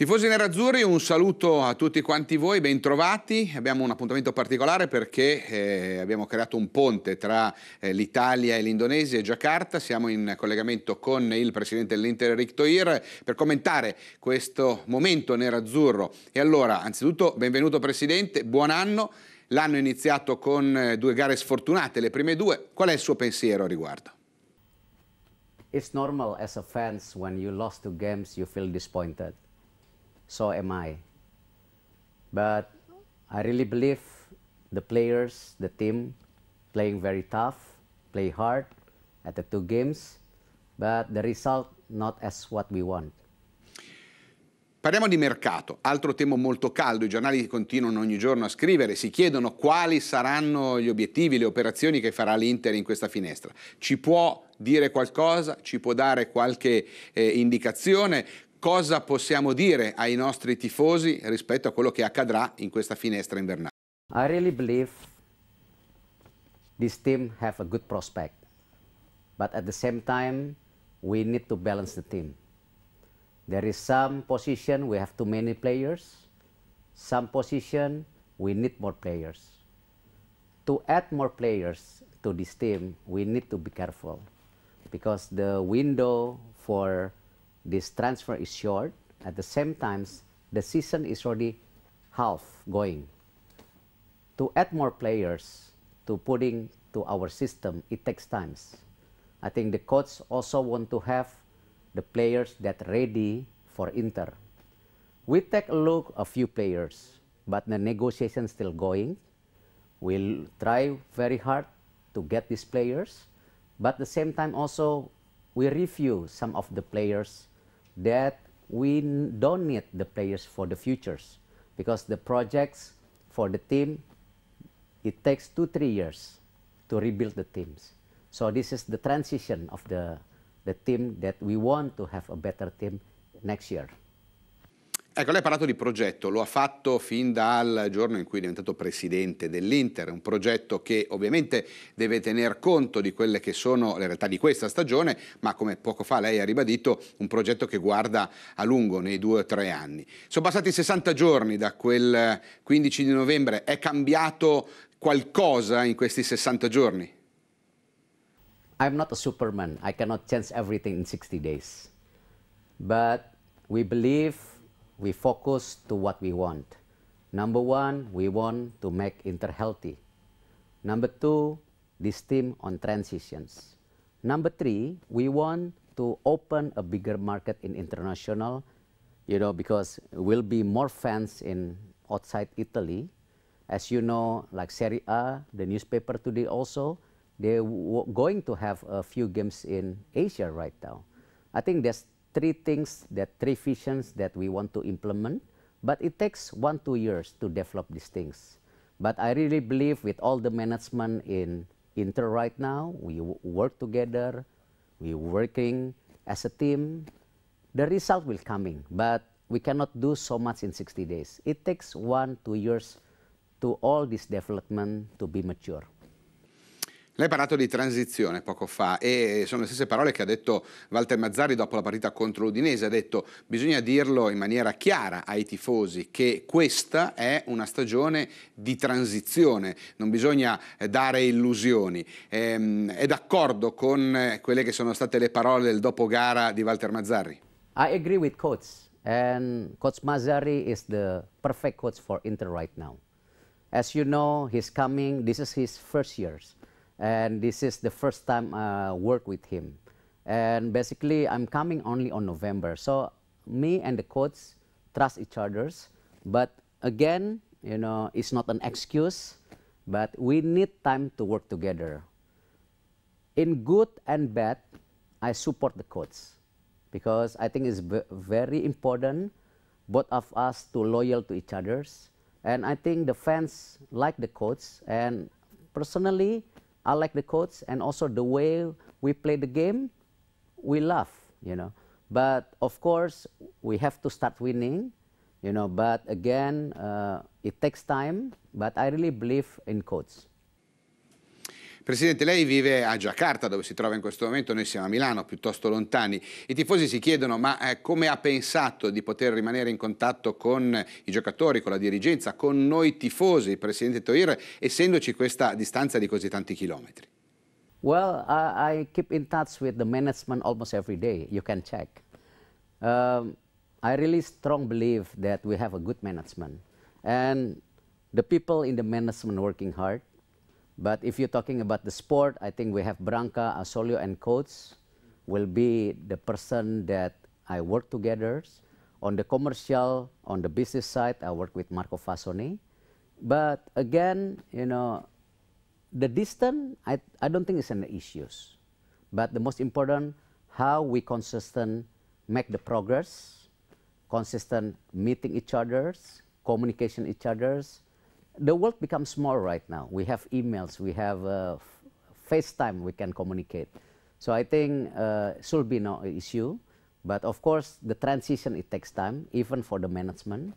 Tifosi nerazzurri, un saluto a tutti quanti voi, bentrovati. Abbiamo un appuntamento particolare perché abbiamo creato un ponte tra l'Italia e l'Indonesia e Giacarta. Siamo in collegamento con il presidente dell'Inter, Thohir, per commentare questo momento nerazzurro. E allora, anzitutto, benvenuto Presidente, buon anno. L'anno è iniziato con due gare sfortunate, le prime due. Qual è il suo pensiero a riguardo? It's normal as a fans when you lost two games you feel disappointed. So am I. But I really believe the players, the team, playing very tough, play hard at the two games, but the result not as what we want. Parliamo di mercato, altro tema molto caldo. I giornali continuano ogni giorno a scrivere, si chiedono quali saranno gli obiettivi, le operazioni che farà l'Inter in questa finestra. Ci può dire qualcosa? Ci può dare qualche indicazione? Cosa possiamo dire ai nostri tifosi rispetto a quello che accadrà in questa finestra invernale? I really believe this team have a good prospect, but at the same time we need to balance the team. There is some position we have too many players, some position we need more players. To add more players to this team, we need to be careful because the window for this transfer is short. At the same time, the season is already half going. To add more players to putting to our system, it takes time. I think the coach also want to have the players that ready for Inter. We take a look a few players, but the negotiation still going. We'll try very hard to get these players, but at the same time also we review some of the players that we don't need the players for the futures, because the projects for the team, it takes 2-3 years to rebuild the teams. So this is the transition of the team that we want to have a better team next year. Ecco, lei ha parlato di progetto, lo ha fatto fin dal giorno in cui è diventato presidente dell'Inter, un progetto che ovviamente deve tener conto di quelle che sono le realtà di questa stagione, ma come poco fa lei ha ribadito, un progetto che guarda a lungo, nei 2 o 3 anni. Sono passati 60 giorni da quel 15 di novembre, è cambiato qualcosa in questi 60 giorni? I'm not a Superman. I cannot change everything in 60 days. But we believe we focus to what we want. Number one, we want to make Inter healthy. Number two, this team on transitions. Number three, we want to open a bigger market in international, because will be more fans in outside Italy. As you know, like Serie A, the newspaper today also, they're going to have a few games in Asia right now. I think there's three visions that we want to implement, but it takes 1-2 years to develop these things. But I really believe with all the management in Inter right now, we work together, we're working as a team, the result will coming, but we cannot do so much in 60 days. It takes 1-2 years to all this development to be mature. Lei ha parlato di transizione poco fa e sono le stesse parole che ha detto Walter Mazzarri dopo la partita contro l'Udinese. Ha detto bisogna dirlo in maniera chiara ai tifosi che questa è una stagione di transizione, non bisogna dare illusioni. È d'accordo con quelle che sono state le parole del dopo gara di Walter Mazzarri? I agree with Coach, and Coach Mazzarri is the perfect coach for Inter right now. As you know, he's coming, this is his first year. And this is the first time I work with him. And basically, I'm coming only on November. So me and the coach trust each other. But again, it's not an excuse, but we need time to work together. In good and bad, I support the coach because I think it's very important both of us to loyal to each other. And I think the fans like the coach, and personally, I like the coach, and also the way we play the game, we love, But of course, we have to start winning, but again, it takes time, but I really believe in coach. Presidente, lei vive a Giacarta, dove si trova in questo momento, noi siamo a Milano, piuttosto lontani. I tifosi si chiedono ma come ha pensato di poter rimanere in contatto con i giocatori, con la dirigenza, con noi tifosi, Presidente Thohir, essendoci questa distanza di così tanti chilometri? Well, I keep in touch with the management almost every day. You can check. I really strong believe that we have a good management. And the people in the management working hard. But if you're talking about the sport, I think we have Branca, Asolio, and coach will be the person that I work together. On the commercial, on the business side, I work with Marco Fasoni. But again, you know, the distance, I don't think it's an issue. But the most important, how we consistent make the progress, consistent meeting each other's, communication each other's. The world becomes small right now. We have emails, we have FaceTime, we can communicate. So I think should be no issue. But of course, the transition, it takes time, even for the management.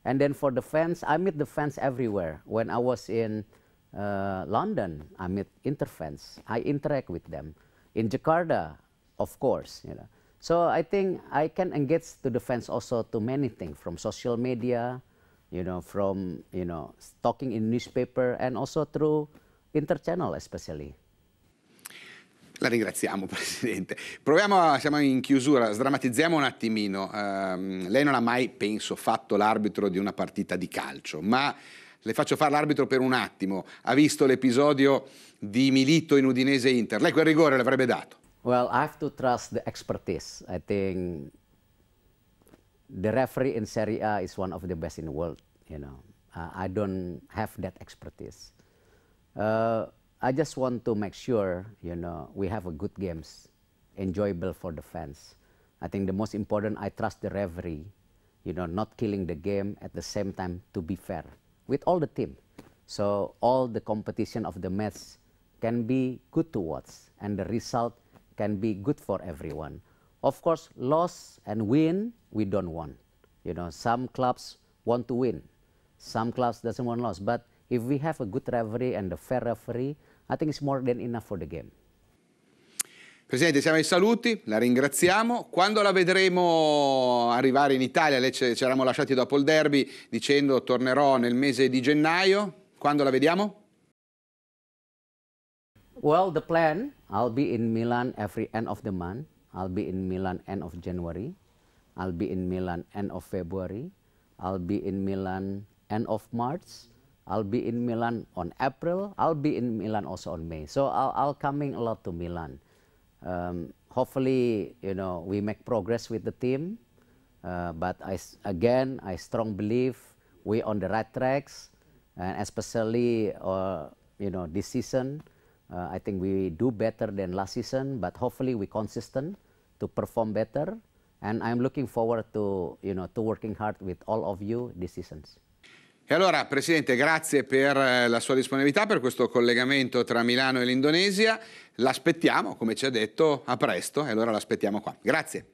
And then for the fans, I meet the fans everywhere. When I was in London, I meet Interfans. I interact with them. In Jakarta, of course. You know. So I think I can engage to the fans also to many things, from social media, you know, from, you know, talking in newspaper and also through interchannel especially. La ringraziamo, Presidente. Siamo in chiusura, sdrammatizziamo un attimino. Lei non ha mai, penso, fatto l'arbitro di una partita di calcio, ma le faccio fare l'arbitro per un attimo. Ha visto l'episodio di Milito in Udinese Inter. Lei quel rigore l'avrebbe dato? Well, I have to trust the expertise. I think the referee in Serie A is one of the best in the world, you know. I don't have that expertise. I just want to make sure, you know, we have a good games, enjoyable for the fans. I think the most important, I trust the referee, you know, not killing the game, at the same time to be fair with all the team. So all the competition of the match can be good to watch, and the result can be good for everyone. Of course, loss and win, we don't want. You know, some clubs want to win. Some clubs doesn't want loss. But if we have a good referee and a fair referee, I think it's more than enough for the game. Presidente, siamo ai saluti, la ringraziamo. Quando la vedremo arrivare in Italia? Lei ci eravamo lasciati dopo il derby dicendo tornerò nel mese di gennaio. Quando la vediamo? Well, the plan, I'll be in Milan every end of the month. I'll be in Milan end of January. I'll be in Milan end of February. I'll be in Milan end of March. I'll be in Milan on April. I'll be in Milan also on May. So I'll coming a lot to Milan. Hopefully, you know, we make progress with the team. But again, I strong believe we on the right tracks, and especially, you know, this season. I think we do better than last season, but hopefully we consistent to perform better. And I'm looking forward to, you know, to working hard with all of you this season. E allora, Presidente, grazie per la sua disponibilità, per questo collegamento tra Milano e l'Indonesia. L'aspettiamo, come ci ha detto, a presto, e allora l'aspettiamo qua. Grazie.